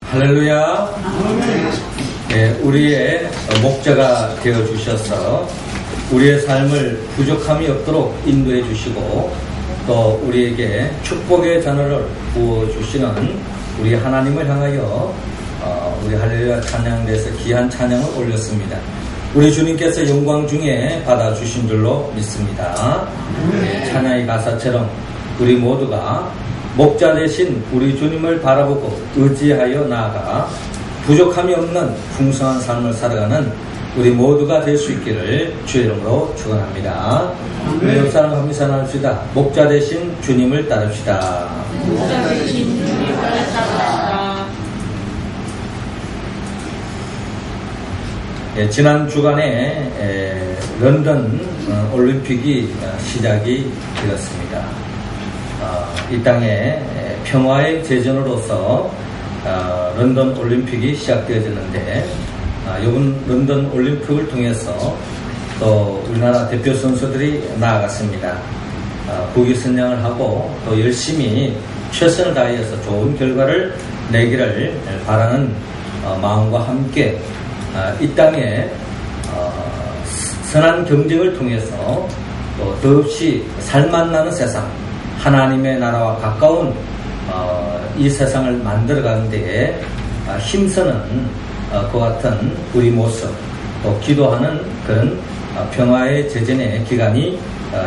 할렐루야. 우리의 목자가 되어 주셔서 우리의 삶을 부족함이 없도록 인도해 주시고 또 우리에게 축복의 전화를 부어 주시는 우리 하나님을 향하여 우리 할렐루야 찬양대에서 귀한 찬양을 올렸습니다. 우리 주님께서 영광 중에 받아주신 줄로 믿습니다. 찬양의 가사처럼 우리 모두가 목자 되신 우리 주님을 바라보고 의지하여 나아가 부족함이 없는 풍성한 삶을 살아가는 우리 모두가 될 수 있기를 주의 이름으로 축원합니다. 우리 옆 사람 합니다. 나눕시다. 목자 되신 주님을 따릅시다. 목자 되신 주님을 따릅시다. 지난 주간에 런던 올림픽이 시작이 되었습니다. 이 땅에 평화의 제전으로서 런던 올림픽이 시작되어졌는데 이번 런던 올림픽을 통해서 또 우리나라 대표 선수들이 나아갔습니다. 국위선양을 하고 또 열심히 최선을 다해서 좋은 결과를 내기를 바라는 마음과 함께 이 땅에 선한 경쟁을 통해서 또 더없이 살맛나는 세상, 하나님의 나라와 가까운 이 세상을 만들어가는 데에 힘쓰는 그 같은 우리 모습, 또 기도하는 그런 평화의 제전의 기간이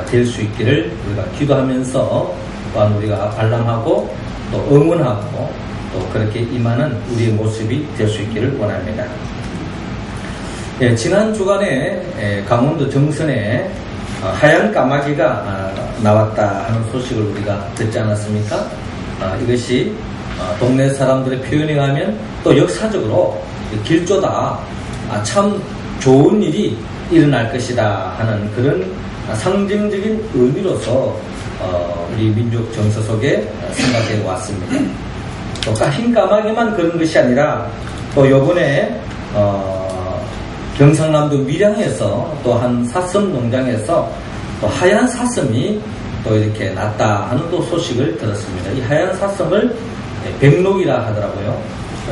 될 수 있기를 우리가 기도하면서 또한 우리가 관람하고 또 응원하고 또 그렇게 임하는 우리의 모습이 될 수 있기를 원합니다. 지난 주간에 강원도 정선에 하얀 까마귀가 나왔다 하는 소식을 우리가 듣지 않았습니까? 이것이 동네 사람들의 표현에 의하면 또 역사적으로 길조다 참 좋은 일이 일어날 것이다 하는 그런 상징적인 의미로서 우리 민족 정서 속에 생각해 왔습니다. 또 흰 까마귀만 그런 것이 아니라 또 이번에 경상남도 밀양에서 또 한 사슴 농장에서 또 하얀 사슴이 또 이렇게 났다 하는 또 소식을 들었습니다. 이 하얀 사슴을 백록이라 하더라고요.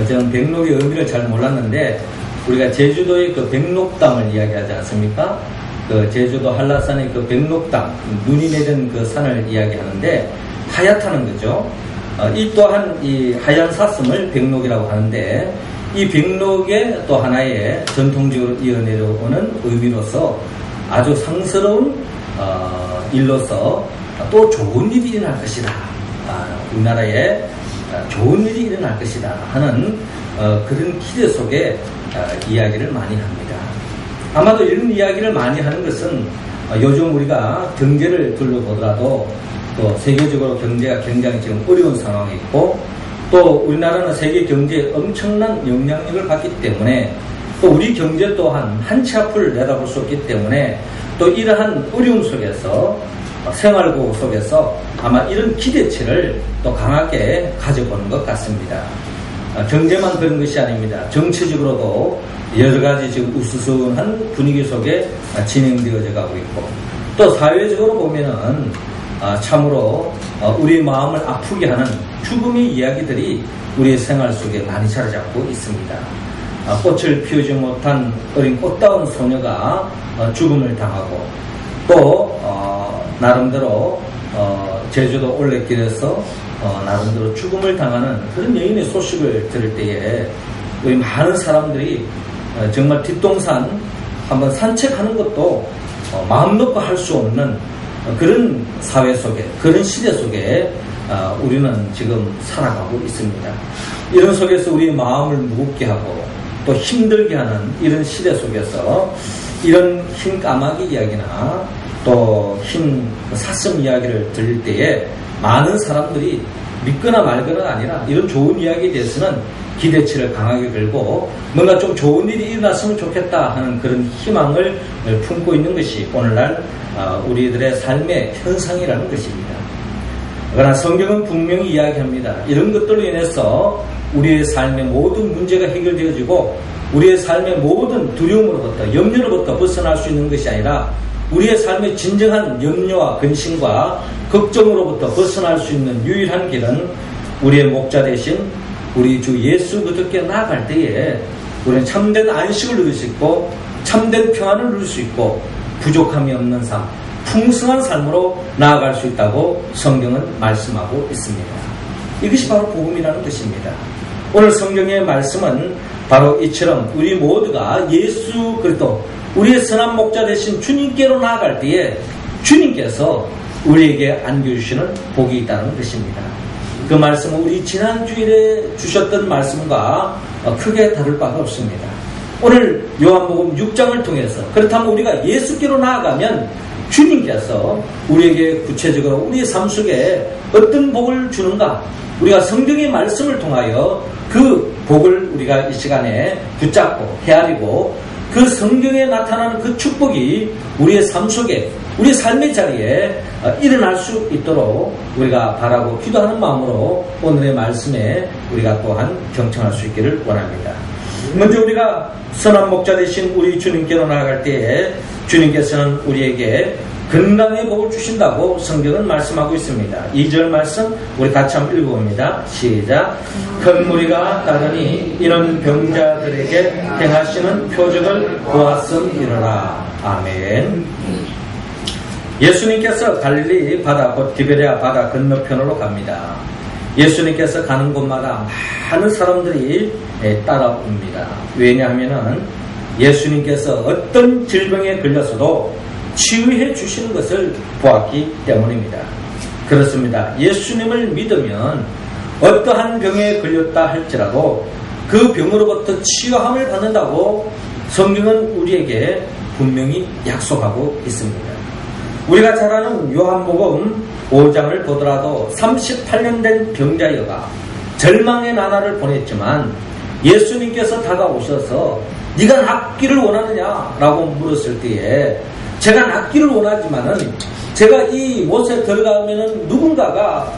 저는 백록의 의미를 잘 몰랐는데 우리가 제주도의 그 백록담을 이야기하지 않습니까? 그 제주도 한라산의 그 백록담, 눈이 내린 그 산을 이야기하는데 하얗다는 거죠. 이 또한 이 하얀 사슴을 백록이라고 하는데 이 백록의 또 하나의 전통적으로 이어내려오는 의미로서 아주 상스러운 일로서 또 좋은 일이 일어날 것이다. 우리나라에 좋은 일이 일어날 것이다 하는 그런 기대 속에 이야기를 많이 합니다. 아마도 이런 이야기를 많이 하는 것은 요즘 우리가 경제를 둘러보더라도 또 세계적으로 경제가 굉장히 지금 어려운 상황이 있고 또 우리나라는 세계 경제에 엄청난 영향력을 받기 때문에 또 우리 경제 또한 한치 앞을 내다볼 수 없기 때문에 또 이러한 어려움 속에서 생활고 속에서 아마 이런 기대치를 또 강하게 가져보는 것 같습니다. 경제만 그런 것이 아닙니다. 정치적으로도 여러 가지 지금 우스스한 분위기 속에 진행되어져 가고 있고 또 사회적으로 보면은 참으로 우리의 마음을 아프게 하는 죽음의 이야기들이 우리의 생활 속에 많이 자리 잡고 있습니다. 꽃을 피우지 못한 어린 꽃다운 소녀가 죽음을 당하고 또 나름대로 제주도 올레길에서 나름대로 죽음을 당하는 그런 여인의 소식을 들을 때에 우리 많은 사람들이 정말 뒷동산 한번 산책하는 것도 마음 놓고 할 수 없는 그런 사회 속에, 그런 시대 속에 우리는 지금 살아가고 있습니다. 이런 속에서 우리의 마음을 무겁게 하고 또 힘들게 하는 이런 시대 속에서 이런 흰 까마귀 이야기나 또 흰 사슴 이야기를 들을 때에 많은 사람들이 믿거나 말거나 아니라 이런 좋은 이야기에 대해서는 기대치를 강하게 걸고 뭔가 좀 좋은 일이 일어났으면 좋겠다 하는 그런 희망을 품고 있는 것이 오늘날 우리들의 삶의 현상이라는 것입니다. 그러나 성경은 분명히 이야기합니다. 이런 것들로 인해서 우리의 삶의 모든 문제가 해결되어지고 우리의 삶의 모든 두려움으로부터 염려로부터 벗어날 수 있는 것이 아니라 우리의 삶의 진정한 염려와 근심과 걱정으로부터 벗어날 수 있는 유일한 길은 우리의 목자 되신 우리 주 예수 그리스도께 나아갈 때에 우리는 참된 안식을 누릴 수 있고 참된 평안을 누릴 수 있고 부족함이 없는 삶, 풍성한 삶으로 나아갈 수 있다고 성경은 말씀하고 있습니다. 이것이 바로 복음이라는 것입니다. 오늘 성경의 말씀은 바로 이처럼 우리 모두가 예수 그리스도 우리의 선한 목자 되신 주님께로 나아갈 때에 주님께서 우리에게 안겨주시는 복이 있다는 것입니다. 그 말씀은 우리 지난 주일에 주셨던 말씀과 크게 다를 바가 없습니다. 오늘 요한복음 6장을 통해서 그렇다면 우리가 예수께로 나아가면 주님께서 우리에게 구체적으로 우리의 삶 속에 어떤 복을 주는가, 우리가 성경의 말씀을 통하여 그 복을 우리가 이 시간에 붙잡고 헤아리고 그 성경에 나타나는 그 축복이 우리의 삶 속에 우리의 삶의 자리에 일어날 수 있도록 우리가 바라고 기도하는 마음으로 오늘의 말씀에 우리가 또한 경청할 수 있기를 원합니다. 먼저 우리가 선한 목자 되신 우리 주님께로 나아갈 때에 주님께서는 우리에게 건강의 복을 주신다고 성경은 말씀하고 있습니다. 2절 말씀 우리 같이 한번 읽어봅니다. 시작. 큰 무리가 따르니 이는 병자들에게 행하시는 표적을 보았음이로라. 아멘. 예수님께서 갈릴리 바다 곧 디베랴 바다 건너편으로 갑니다. 예수님께서 가는 곳마다 많은 사람들이 따라옵니다. 왜냐하면 예수님께서 어떤 질병에 걸렸어도 치유해 주시는 것을 보았기 때문입니다. 그렇습니다. 예수님을 믿으면 어떠한 병에 걸렸다 할지라도 그 병으로부터 치유함을 받는다고 성경은 우리에게 분명히 약속하고 있습니다. 우리가 잘 아는 요한복음 5장을 보더라도 38년 된 병자여가 절망의 나날을 보냈지만 예수님께서 다가오셔서 네가 낫기를 원하느냐라고 물었을 때에 제가 낫기를 원하지만은 제가 이 못에 들어가면은 누군가가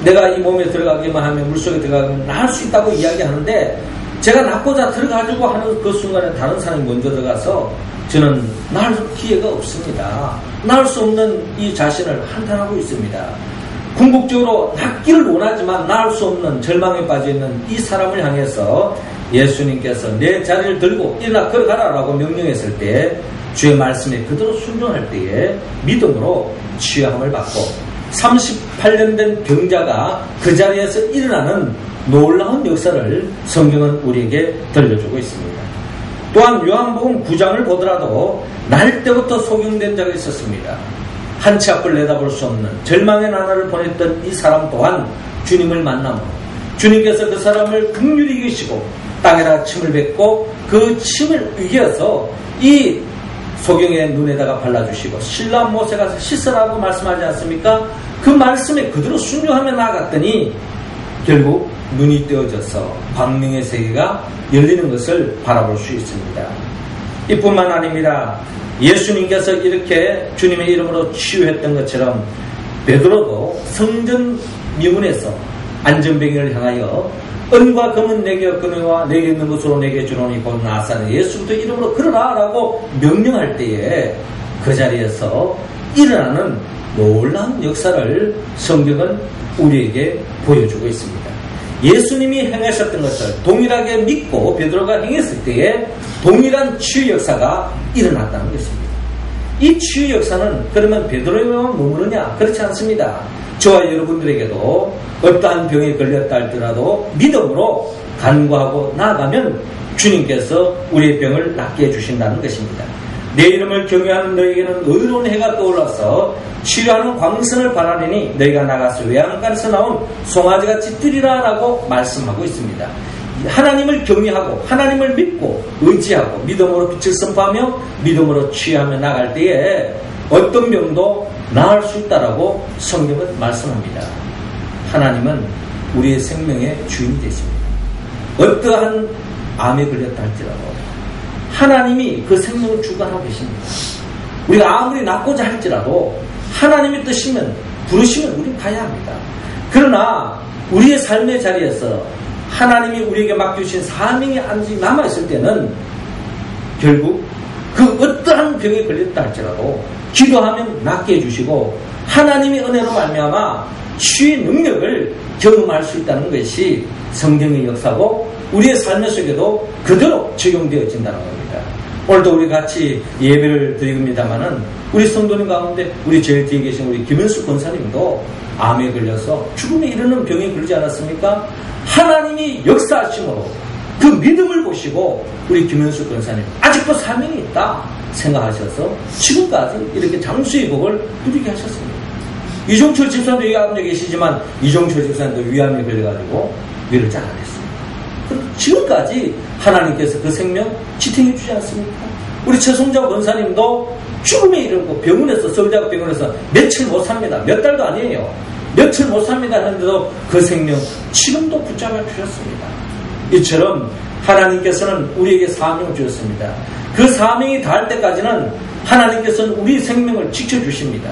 내가 이 몸에 들어가기만 하면 물속에 들어가면 나을 수 있다고 이야기하는데 제가 낫고자 들어가지고 하는 그 순간에 다른 사람이 먼저 들어가서 저는 나을 기회가 없습니다. 나을 수 없는 이 자신을 한탄하고 있습니다. 궁극적으로 낫기를 원하지만 나을 수 없는 절망에 빠져있는 이 사람을 향해서 예수님께서 내 자리를 들고 일어나 걸어가라라고 명령했을 때 주의 말씀에 그대로 순종할 때에 믿음으로 치유함을 받고 38년 된 병자가 그 자리에서 일어나는 놀라운 역사를 성경은 우리에게 들려주고 있습니다. 또한 요한복음 9장을 보더라도 날 때부터 소경된 자가 있었습니다. 한치 앞을 내다볼 수 없는 절망의 나날을 보냈던 이 사람 또한 주님을 만나므로 주님께서 그 사람을 긍휼히 이기시고 땅에다 침을 뱉고 그 침을 이겨서 이 소경의 눈에다가 발라주시고 신라 못에 가서 씻으라고 말씀하지 않습니까? 그 말씀에 그대로 순종하며 나아갔더니 결국 눈이 떼어져서 광명의 세계가 열리는 것을 바라볼 수 있습니다. 이뿐만 아닙니다. 예수님께서 이렇게 주님의 이름으로 치유했던 것처럼 베드로도 성전 미문에서 안전병을 향하여 은과 금은 내게 없거니와 내게 있는 것으로 내게 주노니 곧 나사렛 예수부터 이름으로 걸어라 라고 명령할 때에 그 자리에서 일어나는 놀라운 역사를 성경은 우리에게 보여주고 있습니다. 예수님이 행하셨던 것을 동일하게 믿고 베드로가 행했을 때에 동일한 치유 역사가 일어났다는 것입니다. 이 치유 역사는 그러면 베드로에만 머무르냐? 그렇지 않습니다. 저와 여러분들에게도 어떠한 병에 걸렸다 할지라도 믿음으로 간구하고 나아가면 주님께서 우리의 병을 낫게 해주신다는 것입니다. 내 이름을 경외하는 너에게는 의로운 해가 떠올라서 치유하는 광선을 바라리니 너희가 나가서 외양간에서 나온 송아지같이 뛰리라 라고 말씀하고 있습니다. 하나님을 경외하고 하나님을 믿고 의지하고 믿음으로 빛을 선포하며 믿음으로 치유하며 나갈 때에 어떤 병도 나을 수 있다라고 성경은 말씀합니다. 하나님은 우리의 생명의 주인이 되십니다. 어떠한 암에 걸렸다 할지라도 하나님이 그 생명을 주관하고 계십니다. 우리가 아무리 낫고자 할지라도 하나님의 뜻이면 부르시면 우리는 가야 합니다. 그러나 우리의 삶의 자리에서 하나님이 우리에게 맡겨주신 사명이 아직 남아있을 때는 결국 그 어떠한 병에 걸렸다 할지라도 기도하면 낫게 해주시고 하나님의 은혜로 말미암아 치유의 능력을 경험할 수 있다는 것이 성경의 역사고 우리의 삶 속에도 그대로 적용되어진다는 겁니다. 오늘도 우리 같이 예배를 드립니다만은 우리 성도님 가운데 우리 제일 뒤에 계신 우리 김현숙 권사님도 암에 걸려서 죽음에 이르는 병에 걸리지 않았습니까? 하나님이 역사하심으로 그 믿음을 보시고 우리 김현숙 권사님 아직도 사명이 있다 생각하셔서 지금까지 이렇게 장수의 복을 누리게 하셨습니다. 이종철 집사님도 여기 앉아 계시지만 이종철 집사님도 위암에 걸려가지고 위를 잘라냈습니다. 지금까지 하나님께서 그 생명 지탱해 주지 않습니까? 우리 최송자 권사님도 죽음에 이르고 병원에서 서울대학병원에서 며칠 못 삽니다. 몇 달도 아니에요. 며칠 못 삽니다 하는데도 그 생명 지금도 붙잡아 주셨습니다. 이처럼 하나님께서는 우리에게 사명을 주셨습니다. 그 사명이 닿을 때까지는 하나님께서는 우리 생명을 지켜주십니다.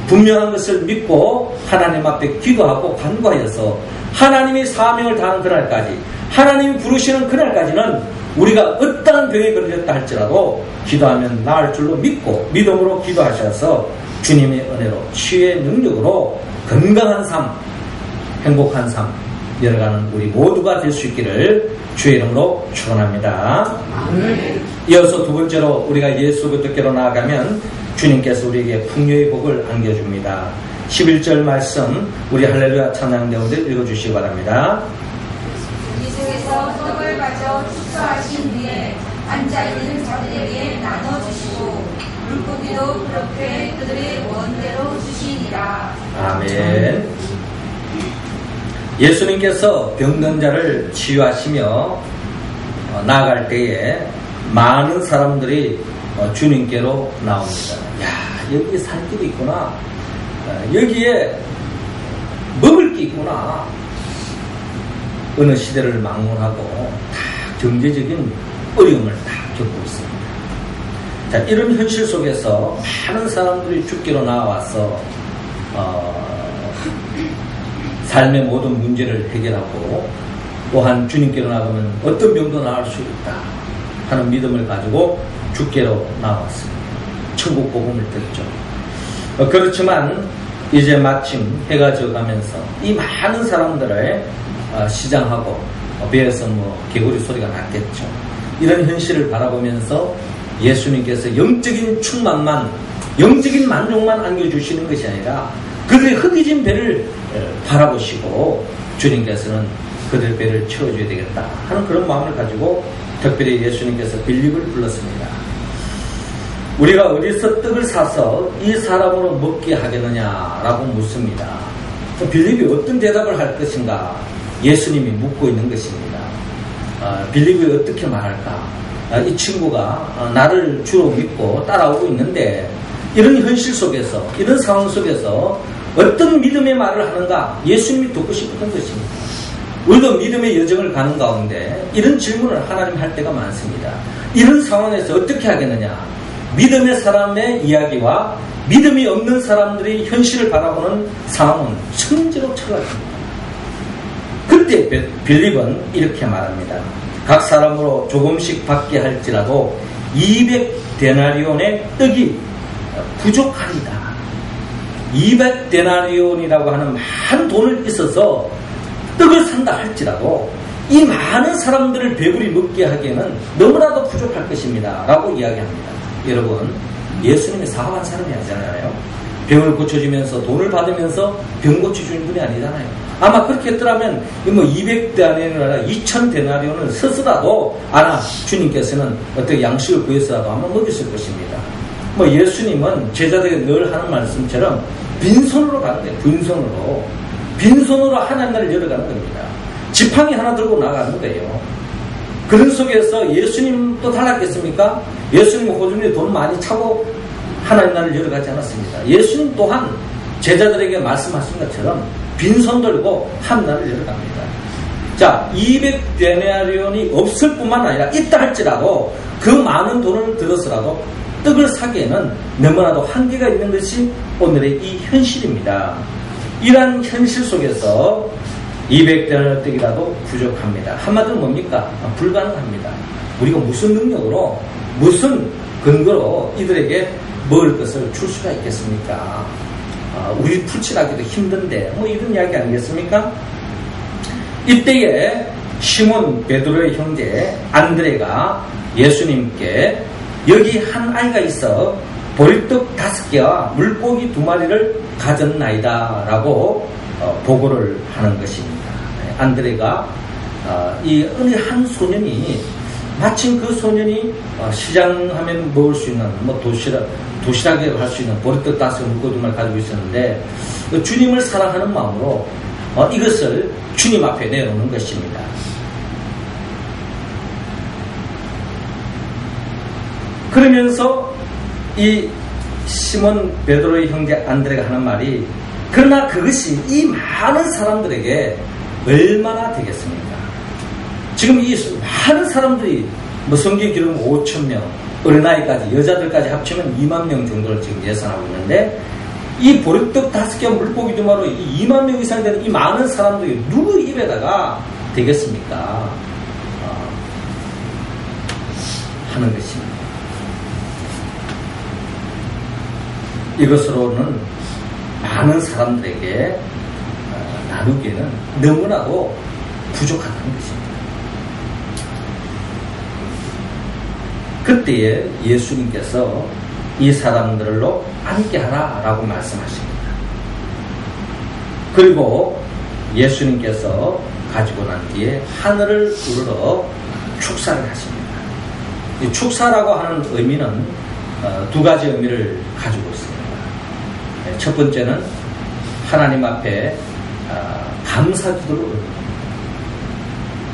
분명한 것을 믿고 하나님 앞에 기도하고 간구하여서 하나님이 사명을 다하는 그날까지, 하나님이 부르시는 그날까지는 우리가 어떠한 병에 걸렸다 할지라도 기도하면 나을 줄로 믿고 믿음으로 기도하셔서 주님의 은혜로 치유의 능력으로 건강한 삶, 행복한 삶 열어가는 우리 모두가 될 수 있기를 주의 이름으로 축원합니다. 이어서 두 번째로 우리가 예수 그리스도께로 나아가면 주님께서 우리에게 풍요의 복을 안겨줍니다. 11절 말씀 우리 할렐루야 찬양 대원들 읽어주시기 바랍니다. 이 중에서 떡을 가져 축사하신 뒤에 앉아있는 자들에게 나눠주시고 물고기도 그렇게 그들의 원대로 주시니라. 아멘. 예수님께서 병든 자를 치유하시며 나아갈 때에 많은 사람들이 주님께로 나옵니다. 야, 여기 살 길이 있구나. 여기에 먹을 게 있구나. 어느 시대를 막론하고 다 경제적인 어려움을 다 겪고 있습니다. 자, 이런 현실 속에서 많은 사람들이 죽기로 나와서 삶의 모든 문제를 해결하고 또한 주님께로 나가면 어떤 병도 나을 수 있다 하는 믿음을 가지고 주께로 나왔습니다. 천국 복음을 듣죠. 그렇지만 이제 마침 해가 져가면서 이 많은 사람들을 시장하고 배에서 개구리 소리가 났겠죠. 이런 현실을 바라보면서 예수님께서 영적인 충만만, 영적인 만족만 안겨주시는 것이 아니라 그들의 흙이진 배를 바라보시고 주님께서는 그들 배를 채워줘야 되겠다 하는 그런 마음을 가지고 특별히 예수님께서 빌립을 불렀습니다. 우리가 어디서 떡을 사서 이 사람으로 먹게 하겠느냐라고 묻습니다. 빌립이 어떤 대답을 할 것인가 예수님이 묻고 있는 것입니다. 빌립이 어떻게 말할까? 이 친구가 나를 주로 믿고 따라오고 있는데 이런 현실 속에서, 이런 상황 속에서 어떤 믿음의 말을 하는가 예수님이 듣고 싶었던 것입니다. 우리도 믿음의 여정을 가는 가운데 이런 질문을 하나님 할 때가 많습니다. 이런 상황에서 어떻게 하겠느냐? 믿음의 사람의 이야기와 믿음이 없는 사람들이 현실을 바라보는 상황은 천지로 차가집니다. 그때 빌립은 이렇게 말합니다. 각 사람으로 조금씩 받게 할지라도 200데나리온의 떡이 부족하리다. 200데나리온이라고 하는 많은 돈을 있어서 떡을 산다 할지라도 이 많은 사람들을 배불리 먹게 하기에는 너무나도 부족할 것입니다 라고 이야기합니다. 여러분, 예수님이 사업한 사람이 아니잖아요. 병을 고쳐주면서 돈을 받으면서 병 고쳐주는 분이 아니잖아요. 아마 그렇게 했더라면 200데나리온이 아니라 2000데나리온을 써서라도 아마 주님께서는 어떻게 양식을 구해서라도 아마 먹였을 것입니다. 예수님은 제자들에게 늘 하는 말씀처럼 빈손으로 가는 거예요. 빈손으로 하나님 나라를 열어가는 겁니다. 지팡이 하나 들고 나가는 거예요. 그런 속에서 예수님도 달랐겠습니까? 예수님은 호주머니에 돈 많이 차고 하나님 나라를 열어가지 않았습니다. 예수님 또한 제자들에게 말씀하신 것처럼 빈손 들고 하나님 나라를 열어갑니다. 자, 200데나리온이 없을 뿐만 아니라 있다 할지라도 그 많은 돈을 들어서라도 떡을 사기에는 너무나도 한계가 있는 것이 오늘의 이 현실입니다. 이러한 현실 속에서 200데나리온 떡이라도 부족합니다. 한마디로 뭡니까? 불가능합니다. 우리가 무슨 능력으로, 무슨 근거로 이들에게 먹을 것을 줄 수가 있겠습니까? 우리 풀칠하기도 힘든데 이런 이야기 아니겠습니까? 이때에 시몬 베드로의 형제 안드레가 예수님께 여기 한 아이가 있어 보리떡 5개와 물고기 2마리를 가졌나이다 라고 보고를 하는 것입니다. 안드레가 이 어느 한 소년이 마침 그 소년이 시장하면 먹을 수 있는 도시락에 할 수 있는 보리떡 5개 물고기 2마리를 가지고 있었는데 주님을 사랑하는 마음으로 이것을 주님 앞에 내놓는 것입니다. 그러면서 이 시몬 베드로의 형제 안드레가 하는 말이 그러나 그것이 이 많은 사람들에게 얼마나 되겠습니까? 지금 이 많은 사람들이 성경 기록은 5,000명, 어린아이까지 여자들까지 합치면 2만 명 정도를 지금 예상하고 있는데 이 보리떡 5개 물고기 2마리로 2만 명 이상 되는 이 많은 사람들이 누구 입에다가 되겠습니까? 하는 것입니다. 이것으로는 많은 사람들에게 나누기에는 너무나도 부족하다는 것입니다. 그때에 예수님께서 이 사람들로 함께하라 라고 말씀하십니다. 그리고 예수님께서 가지고 난 뒤에 하늘을 우러러 축사를 하십니다. 이 축사라고 하는 의미는 2가지 의미를 가지고 있습니다. 첫 번째는 하나님 앞에 감사 기도를 올립니다.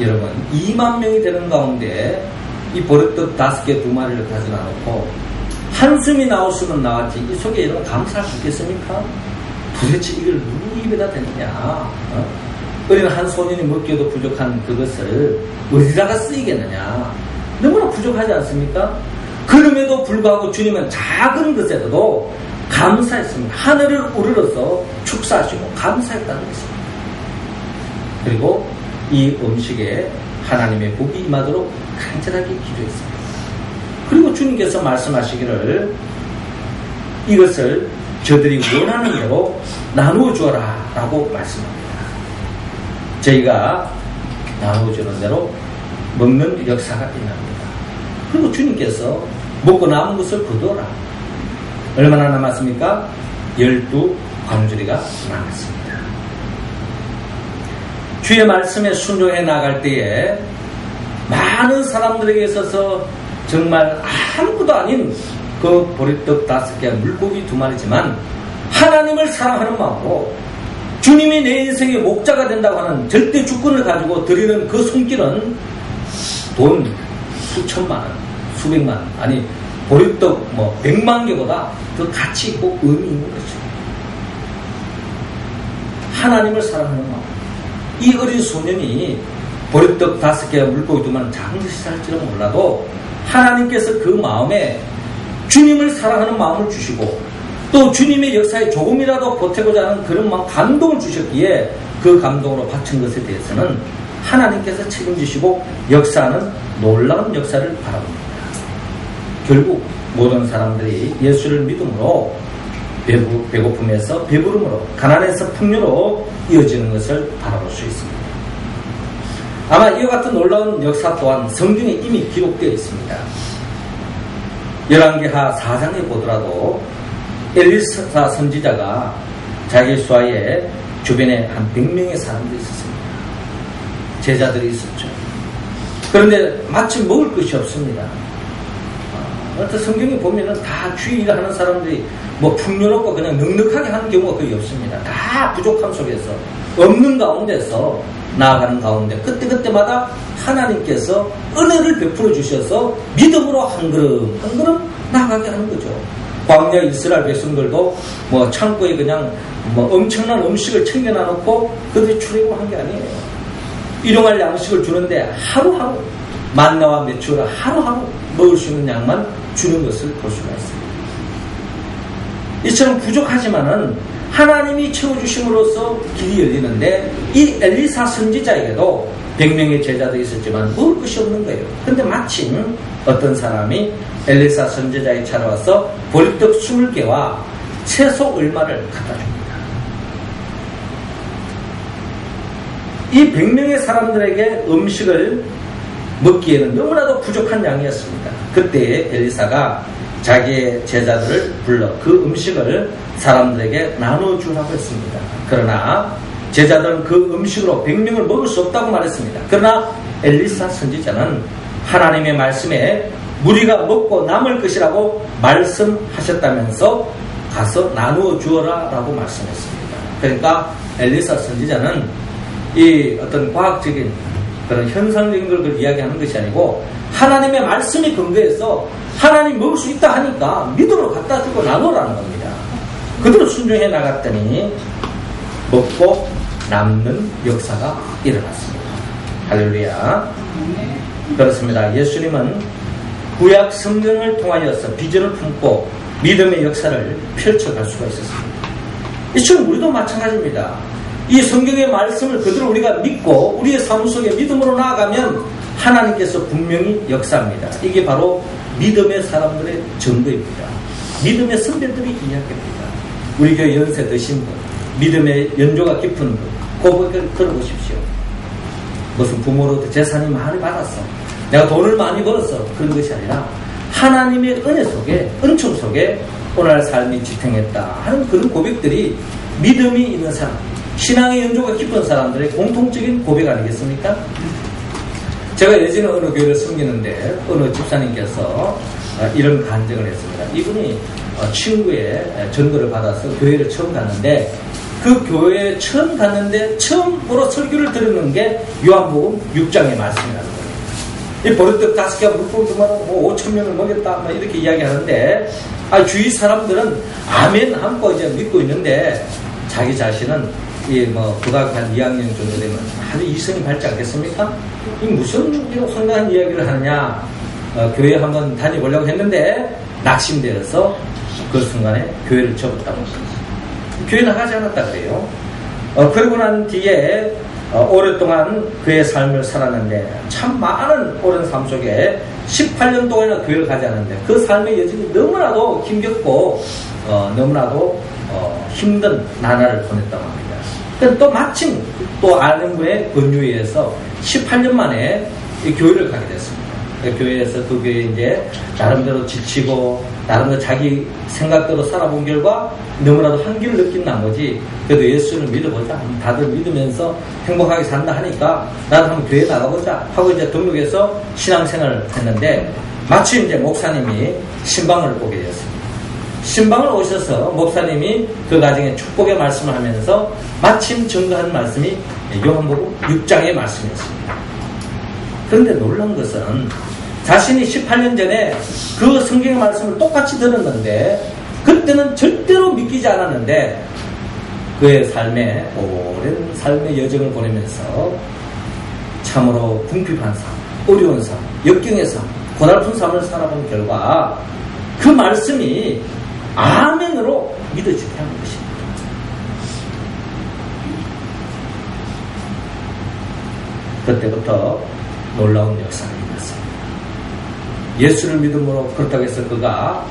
여러분 2만 명이 되는 가운데 이 보리떡 5개 2마리를 가져다 놓고 한숨이 나왔으면 나왔지 이 속에 여러분 감사할 수 있겠습니까? 도대체 이걸 누구 입에다 대느냐? 어린 한 소년이 먹기에도 부족한 그것을 어디다가 쓰이겠느냐? 너무나 부족하지 않습니까? 그럼에도 불구하고 주님은 작은 것에도 감사했습니다. 하늘을 우러러서 축사하시고 감사했다는 것입니다. 그리고 이 음식에 하나님의 복이 임하도록 간절하게 기도했습니다. 그리고 주님께서 말씀하시기를 이것을 저들이 원하는 대로 나누어 주어라 라고 말씀합니다. 저희가 나누어 주는 대로 먹는 역사가 일어납니다. 그리고 주님께서 먹고 남은 것을 거두어라. 얼마나 남았습니까? 12광주리가 남았습니다. 주의 말씀에 순종해 나갈 때에 많은 사람들에게 있어서 정말 아무것도 아닌 그 보리떡 5개 물고기 2마리지만 하나님을 사랑하는 마음으로 주님이 내 인생의 목자가 된다고 하는 절대 주권을 가지고 드리는 그 손길은 돈 수천만 원, 수백만 원, 아니 보리떡 100만 개보다 더 가치 있고 의미 있는 거죠. 하나님을 사랑하는 마음. 이 어린 소년이 보리떡 5개 물고기 2마리 작은 것이 살지는 몰라도 하나님께서 그 마음에 주님을 사랑하는 마음을 주시고 또 주님의 역사에 조금이라도 보태고자 하는 그런 마음 감동을 주셨기에 그 감동으로 바친 것에 대해서는 하나님께서 책임지시고 역사하는 놀라운 역사를 바라봅니다. 결국 모든 사람들이 예수를 믿음으로 배고픔에서 배부름으로 가난에서 풍요로 이어지는 것을 바라볼 수 있습니다. 아마 이와 같은 놀라운 역사 또한 성경에 이미 기록되어 있습니다. 열왕기하 4장에 보더라도 엘리사 선지자가 자기 수하에 주변에 한 100명의 사람들이 있었습니다. 제자들이 있었죠. 그런데 마침 먹을 것이 없습니다. 어떤 성경에 보면은 다 주의 일을 하는 사람들이 풍요롭고 그냥 넉넉하게 하는 경우가 거의 없습니다. 다 부족함 속에서 없는 가운데서 나아가는 가운데 그때마다 하나님께서 은혜를 베풀어 주셔서 믿음으로 한 걸음 한 걸음 나아가게 하는 거죠. 광야 이스라엘 백성들도 창고에 그냥 엄청난 음식을 챙겨놔놓고 그들이 출애굽한 게 아니에요. 일용할 양식을 주는데 하루하루 만나와 메추라 하루하루 먹을 수 있는 양만 주는 것을 볼 수가 있습니다. 이처럼 부족하지만은 하나님이 채워주심으로써 길이 열리는데 이 엘리사 선지자에게도 100명의 제자들이 있었지만 먹을 것이 없는 거예요. 근데 마침 어떤 사람이 엘리사 선지자에 찾아와서 보리떡 20개와 채소 얼마를 갖다 줍니다. 이 100명의 사람들에게 음식을 먹기에는 너무나도 부족한 양이었습니다. 그때 엘리사가 자기의 제자들을 불러 그 음식을 사람들에게 나눠주라고 했습니다. 그러나 제자들은 그 음식으로 100명을 먹을 수 없다고 말했습니다. 그러나 엘리사 선지자는 하나님의 말씀에 무리가 먹고 남을 것이라고 말씀하셨다면서 가서 나누어 주어라 라고 말씀했습니다. 그러니까 엘리사 선지자는 이 어떤 과학적인 그런 현상적인 걸 이야기하는 것이 아니고 하나님의 말씀이 근거해서 하나님 먹을 수 있다 하니까 믿음으로 갖다 주고 나누라는 겁니다. 그대로 순종해 나갔더니 먹고 남는 역사가 일어났습니다. 할렐루야. 그렇습니다. 예수님은 구약 성경을 통하여서 비전을 품고 믿음의 역사를 펼쳐갈 수가 있었습니다. 이처럼 우리도 마찬가지입니다. 이 성경의 말씀을 그대로 우리가 믿고 우리의 삶 속에 믿음으로 나아가면 하나님께서 분명히 역사합니다. 이게 바로 믿음의 사람들의 증거입니다. 믿음의 선배들이 이야기합니다. 우리 교회 연세 드신 분, 믿음의 연조가 깊은 분, 고백을 들어보십시오. 무슨 부모로부터 재산이 많이 받았어, 내가 돈을 많이 벌었어, 그런 것이 아니라 하나님의 은혜 속에, 은총 속에 오늘날 삶이 지탱했다 하는 그런 고백들이 믿음이 있는 사람, 신앙의 연조가 깊은 사람들의 공통적인 고백 아니겠습니까? 제가 예전에 어느 교회를 섬기는데 어느 집사님께서 이런 간증을 했습니다. 이분이 친구의 전도를 받아서 교회를 처음 갔는데 그 교회에 처음 갔는데 처음으로 설교를 들은 게 요한복음 6장의 말씀이라는 거예요. 이 버릇떡 5개가 물고기 5,000명을 먹였다 막 이렇게 이야기하는데 주위 사람들은 아멘 하고 이제 믿고 있는데 자기 자신은 고등학교 한 2학년 정도 되면 아주 이성이 밝지 않겠습니까? 이 무슨 이런 황당한 이야기를 하느냐, 교회 한번 다녀보려고 했는데 낙심되어서 그 순간에 교회를 접었다고 합니다. 교회 나가지 않았다 그래요. 그러고 난 뒤에 오랫동안 그의 삶을 살았는데 참 많은 오랜 삶 속에 18년 동안이나 교회를 가지 않았는데 그 삶의 여정이 너무나도 힘겹고 너무나도 힘든 나날을 보냈다고 합니다. 또 마침 또 아는 분의 권유에 의해서 18년 만에 이 교회를 가게 됐습니다. 교회에서 그 교회에 이제 나름대로 지치고 나름대로 자기 생각대로 살아본 결과 너무나도 한계를 느낀 나머지 그래도 예수를 믿어보자, 다들 믿으면서 행복하게 산다 하니까 나도 한번 교회 나가보자 하고 이제 등록해서 신앙생활을 했는데 마침 이제 목사님이 신방을 오게 되었습니다. 신방을 오셔서 목사님이 그 가정에 축복의 말씀을 하면서 마침 증거한 말씀이 요한복음 6장의 말씀이었습니다. 그런데 놀라운 것은 자신이 18년 전에 그 성경의 말씀을 똑같이 들었는데 그때는 절대로 믿기지 않았는데 그의 삶에 오랜 삶의 여정을 보내면서 참으로 궁핍한 삶, 어려운 삶, 역경의 삶, 고달픈 삶을 살아본 결과 그 말씀이 아멘으로 믿어지게 하는 것입니다. 그때부터 놀라운 역사가 일어났습니다. 예수를 믿음으로 그렇다고 해서 그가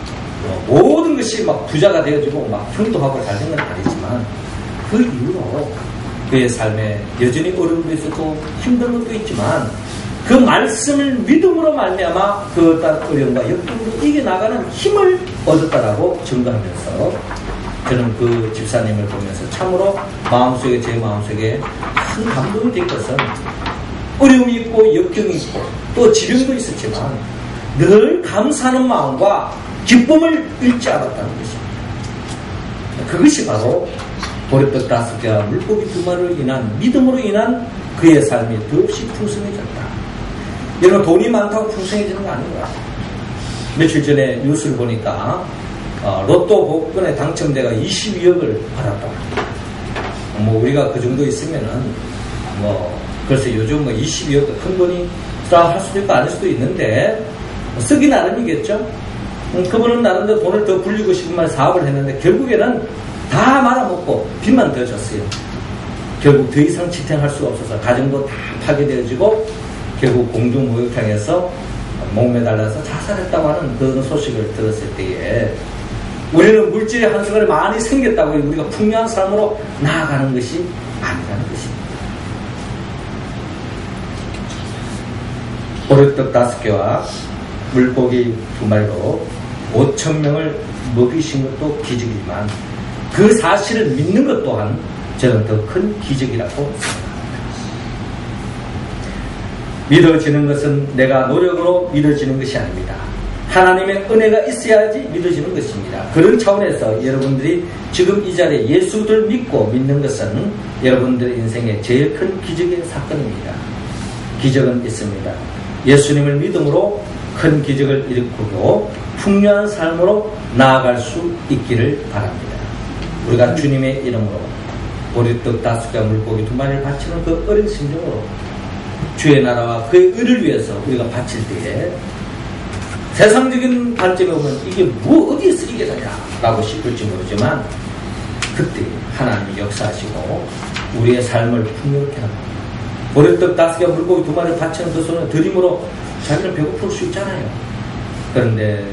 모든 것이 막 부자가 되어지고 막 형통하고 잘 된 건 아니지만 그 이후로 그의 삶에 여전히 어려움도 있었고 힘든 것도 있지만 그 말씀을 믿음으로 말미암아 그 어떤 어려움과 역경으로 이겨나가는 힘을 얻었다라고 증거하면서 저는 그 집사님을 보면서 참으로 마음속에 제 마음속에 큰 감동이 된 것은 어려움이 있고 역경이 있고 또 질병도 있었지만 늘 감사하는 마음과 기쁨을 잃지 않았다는 것입니다. 그것이 바로 보리떡 5개와 물고기 2마리로 인한 믿음으로 인한 그의 삶이 더없이 풍성해졌다. 여러분 돈이 많다고 풍성해지는 거 아닌가? 며칠 전에 뉴스를 보니까 로또 복권에 당첨돼가 22억을 받았다. 우리가 그 정도 있으면은 글쎄 요즘 22억 큰 돈이라 할 수도 있고 아닐 수도 있는데 쓰기 나름이겠죠. 그분은 나름대로 돈을 더 불리고 싶은 말 사업을 했는데 결국에는 다 말아먹고 빚만 더 졌어요. 결국 더 이상 지탱할 수가 없어서 가정도 다 파괴되어지고 결국 공중목욕탕에서 목매달려서 자살했다고 하는 그런 소식을 들었을 때에 우리는 물질의 한순간에 많이 생겼다고 우리가 풍요한 삶으로 나아가는 것이 아니라는 것입니다. 보리떡 5개와 물고기 2마리로 5,000명을 먹이신 것도 기적이지만 그 사실을 믿는 것 또한 저는 더 큰 기적이라고 생각합니다. 믿어지는 것은 내가 노력으로 믿어지는 것이 아닙니다. 하나님의 은혜가 있어야지 믿어지는 것입니다. 그런 차원에서 여러분들이 지금 이 자리에 예수를 믿고 믿는 것은 여러분들의 인생의 제일 큰 기적의 사건입니다. 기적은 있습니다. 예수님을 믿음으로 큰 기적을 일으키고 풍요한 삶으로 나아갈 수 있기를 바랍니다. 우리가 주님의 이름으로 보리떡 5개와 물고기 2마리를 바치는 그 어린 심정으로 주의 나라와 그의 의를 위해서 우리가 바칠 때에 세상적인 관점에 보면 이게 뭐 어디에서 이게 되냐 라고 싶을지 모르지만 그때 하나님이 역사하시고 우리의 삶을 풍요롭게 합니다. 보리떡 5개와 물고기 2마리를 바치는 그 손은 드림으로 자기는 배고플 수 있잖아요. 그런데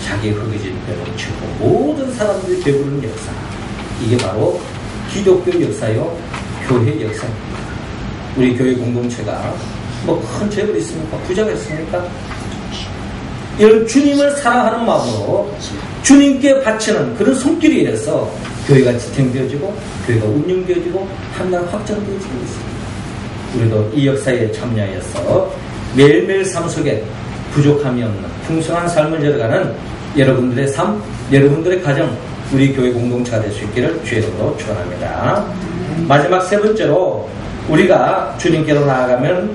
자기 흙이진 배를 치고 모든 사람들이 배부르는 역사, 이게 바로 기독교 역사요 교회 역사입니다. 우리 교회 공동체가 뭐 큰 재물이 있습니까? 부자가 있습니까? 이런 주님을 사랑하는 마음으로 주님께 바치는 그런 손길이 이래서 교회가 지탱되어지고 교회가 운영되어지고 한날 확장되어지고 있습니다. 우리도 이 역사에 참여하여서 매일매일 삶 속에 부족함이 없는 풍성한 삶을 열어가는 여러분들의 삶, 여러분들의 가정, 우리 교회 공동체가 될 수 있기를 주의 이름으로 축원합니다. 마지막 세 번째로 우리가 주님께로 나아가면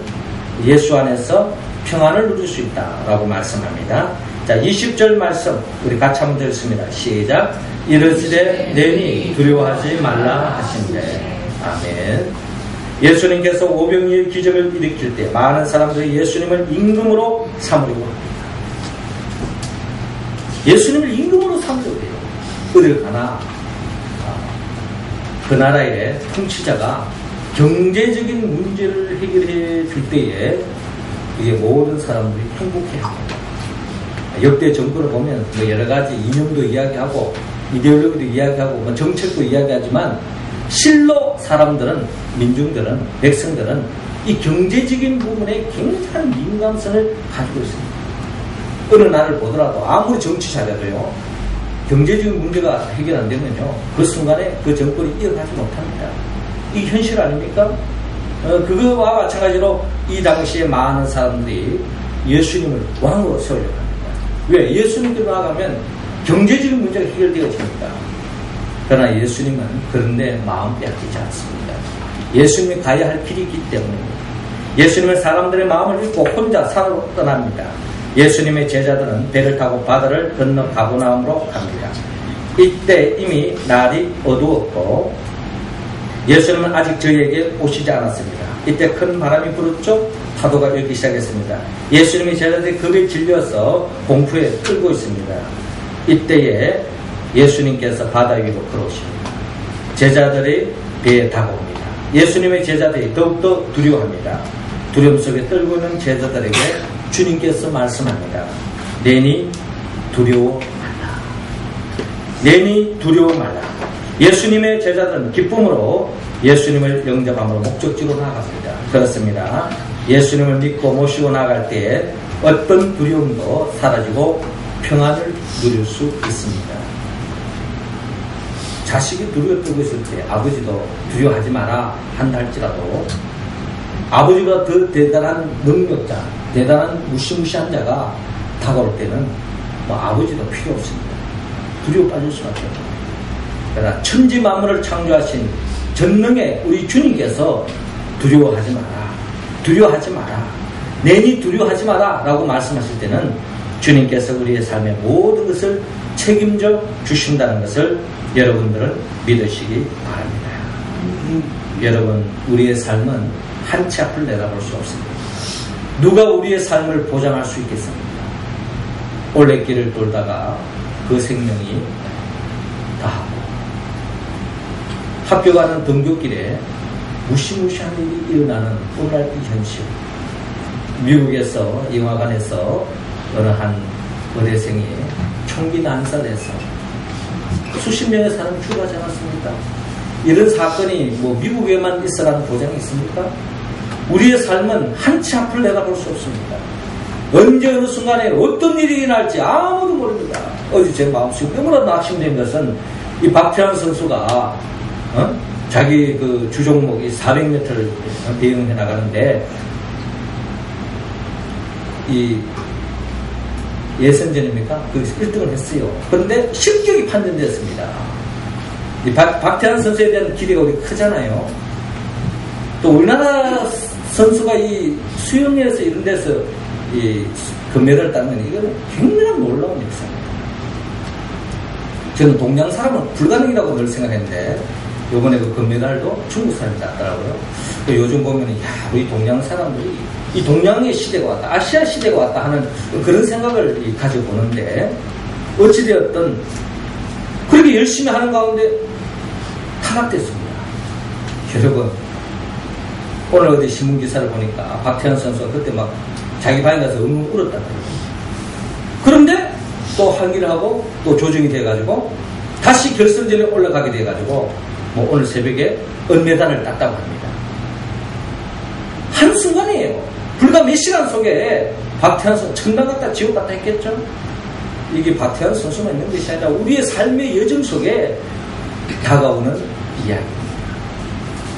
예수 안에서 평안을 누릴 수 있다라고 말씀합니다. 자, 20절 말씀 우리 같이 한번 들었습니다. 시작. 이르시되 내니 두려워하지 말라 하신대. 아멘. 예수님께서 오병이의 기적을 일으킬 때 많은 사람들이 예수님을 임금으로 삼으려고 합니다. 예수님을 임금으로 삼으려고 해요. 어딜 가나 그 나라의 통치자가 경제적인 문제를 해결해 줄 때에 이게 모든 사람들이 행복해합니다. 역대 정부를 보면 뭐 여러 가지 이념도 이야기하고 이데올로기도 이야기하고 뭐 정책도 이야기하지만 실로 사람들은, 민중들은, 백성들은 이 경제적인 부분에 굉장한 민감성을 가지고 있습니다. 어느 날을 보더라도 아무리 정치 잘해도요, 경제적인 문제가 해결 안 되면요, 그 순간에 그 정권이 이어가지 못합니다. 이 현실 아닙니까? 그거와 마찬가지로 이 당시에 많은 사람들이 예수님을 왕으로 세우려고 합니다. 왜? 예수님께로 나아가면 경제적인 문제가 해결되어집니다. 그러나 예수님은 그런데 마음 빼앗기지 않습니다. 예수님이 가야 할 길이 있기 때문입니다. 예수님은 사람들의 마음을 읽고 혼자 산으로 떠납니다. 예수님의 제자들은 배를 타고 바다를 건너 가버나움으로 갑니다. 이때 이미 날이 어두웠고 예수님은 아직 저희에게 오시지 않았습니다. 이때 큰 바람이 불었죠. 파도가 일기 시작했습니다. 예수님의 제자들이 겁에 질려서 공포에 떨고 있습니다. 이때에 예수님께서 바다 위로 걸어오십니다. 제자들이 배에 다가옵니다. 예수님의 제자들이 더욱더 두려워합니다. 두려움 속에 떨고 있는 제자들에게 주님께서 말씀합니다. 내니 두려워 말라. 내니 두려워 말라. 예수님의 제자들은 기쁨으로 예수님을 영접함으로 목적지로 나아갑니다. 그렇습니다. 예수님을 믿고 모시고 나아갈 때에 어떤 두려움도 사라지고 평안을 누릴 수 있습니다. 자식이 두려워 떨고 있을 때 아버지도 두려워하지 마라 한다 할지라도 아버지가 더 대단한 능력자, 대단한 무시무시한 자가 다가올 때는 뭐 아버지도 필요 없습니다. 두려워 빠질 수밖에 없습니다. 그러나 천지 만물을 창조하신 전능의 우리 주님께서 두려워하지 마라, 두려워하지 마라, 내니 두려워하지 마라 라고 말씀하실 때는 주님께서 우리의 삶의 모든 것을 책임져 주신다는 것을 여러분들은 믿으시기 바랍니다. 여러분, 우리의 삶은 한 치 앞을 내다볼 수 없습니다. 누가 우리의 삶을 보장할 수 있겠습니까? 올레길을 돌다가 그 생명이 다하고 학교 가는 등굣길에 무시무시한 일이 일어나는 오늘날 이 현실. 미국에서 영화관에서 어느 한 의대생이 총기 난사돼서 수십 명의 사람이 죽어가지 않았습니까? 이런 사건이 뭐 미국에만 있어라는 보장이 있습니까? 우리의 삶은 한치 앞을 내다볼 수 없습니다. 언제 어느 순간에 어떤 일이 일어날지 아무도 모릅니다. 어제 제 마음속에 너무나 낙심된 것은 이 박태환 선수가 자기 그 주종목이 400m를 대응해 나가는데 이 예선전입니까? 그 1등을 했어요. 그런데 실격이 판정됐습니다. 이 박태환 선수에 대한 기대가 우리 크잖아요. 또 우리나라 선수가 이 수영에서 이런 데서 이 금메달을 따는 건 이건 굉장히 놀라운 역사입니다. 저는 동양 사람은 불가능이라고 늘 생각했는데 이번에 그 금메달도 중국 사람이 땄더라고요. 요즘 보면 우리 동양 사람들이 이 동양의 시대가 왔다, 아시아 시대가 왔다 하는 그런 생각을 가지고 보는데 어찌되었든 그렇게 열심히 하는 가운데 타락됐습니다. 여러분 오늘 어디 신문기사를 보니까 박태환 선수가 그때 막 자기 방에 가서 엉엉 울었다고. 그런데 또 항의를 하고 또 조정이 돼가지고 다시 결승전에 올라가게 돼가지고 뭐 오늘 새벽에 은메달을 땄다고 합니다. 한순간이에요. 불과 몇 시간 속에 박태환 선수 천당 갔다 지옥 갔다 했겠죠? 이게 박태환 선수만 있는 것이 아니라 우리의 삶의 여정 속에 다가오는 이야기입니다.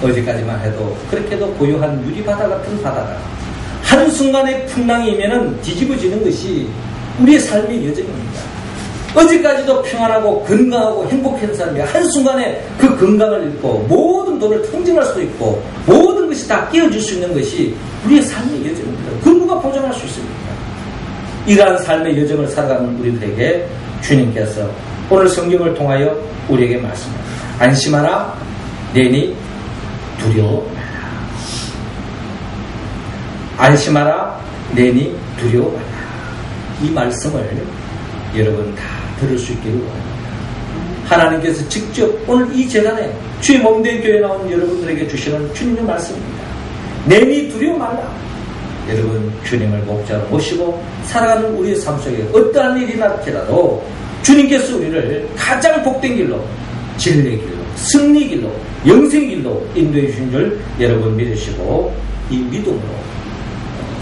어제까지만 해도 그렇게도 고요한 유리바다 같은 바다가 한순간의 풍랑이면은 뒤집어지는 것이 우리의 삶의 여정입니다. 어제까지도 평안하고 건강하고 행복한 사람이 한순간에 그 건강을 잃고 모든 돈을 통증할 수 있고 모든 것이 다 깨어질 수 있는 것이 우리의 삶의 여정입니다. 그 누가 보장할 수 있습니까? 이러한 삶의 여정을 살아가는 우리들에게 주님께서 오늘 성경을 통하여 우리에게 말씀합니다. 안심하라, 내니 두려워 말라. 안심하라, 내니 두려워 말라. 이 말씀을 여러분 다 들을 수 있기를 원합니다. 하나님께서 직접 오늘 이 재단에 주의 몸된 교회에 나온 여러분들에게 주시는 주님의 말씀입니다. 내니 두려워 말라. 여러분 주님을 목자로 모시고 살아가는 우리의 삶 속에 어떠한 일이 날지라도 주님께서 우리를 가장 복된 길로, 진리의 길로, 승리 길로, 영생 길로 인도해 주신 줄 여러분 믿으시고 이 믿음으로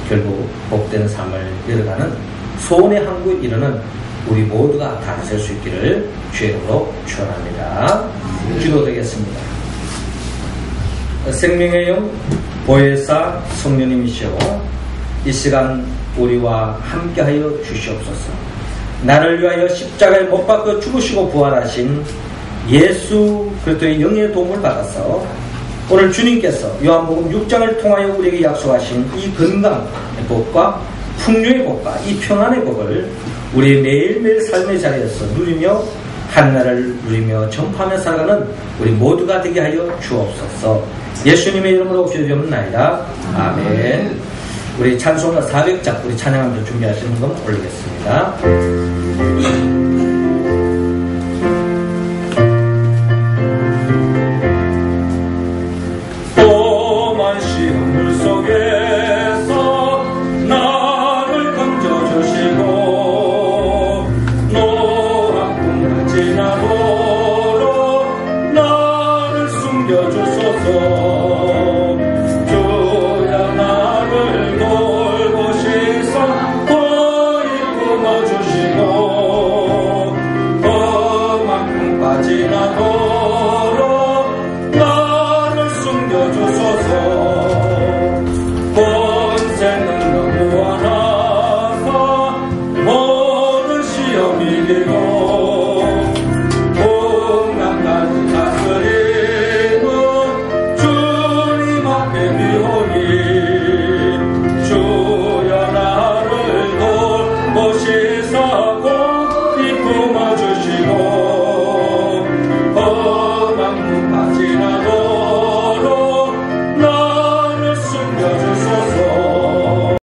결국 복된 삶을 이뤄가는 소원의 항구에 이르는 우리 모두가 다 될 수 있기를 주의 이름으로 축원합니다. 기도드리겠습니다. 생명의 영 보혜사 성령님이시오, 이 시간 우리와 함께하여 주시옵소서. 나를 위하여 십자가에 못 박혀 죽으시고 부활하신 예수 그리스도의 영의 도움을 받아서 오늘 주님께서 요한복음 6장을 통하여 우리에게 약속하신 이 건강의 복과 풍요의 복과 이 평안의 복을 우리 매일매일 삶의 자리에서 누리며 하나를 누리며 전파하며 살아가는 우리 모두가 되게 하여 주옵소서. 예수님의 이름으로 기도드리옵나이다. 아멘. 우리 찬송가 400장 우리 찬양하면서 준비하시는 건 올리겠습니다.